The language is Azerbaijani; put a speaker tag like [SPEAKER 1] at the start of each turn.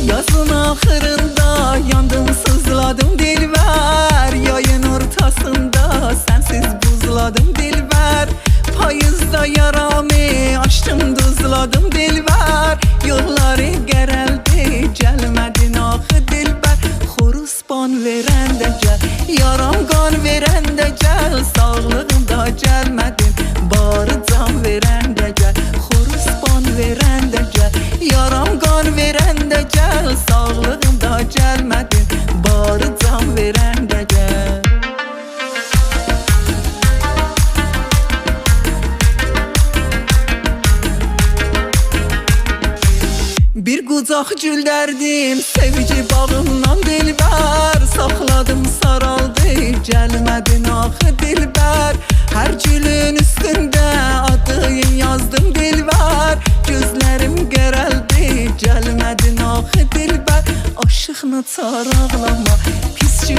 [SPEAKER 1] Yazın axırında yandım sızladım dilber. Yayın ortasında sensiz buzladım dilber. Payızda yaramı açtım duzladım dilber. Yolları gereldi gelmedin axı dilber. Xoruz ban veren de gel, yaram qan veren de gel. Sağlığımda gelmedin, barı can veren de gel. Xoruz ban veren de gel, yaram qan veren de gel. Sağlığımda gelmedin, barı can veren de gel. Bir qucaq gül dərdim, sevgi bağımdan dilbər. Saxladım saraldı, gəlmədin axı dilbər. Hər gülün üstündə adın yazdım dilbər. Gözlərim gərəldi, gəlmədin axı dilbər. Aşıqla çar ağlama, pis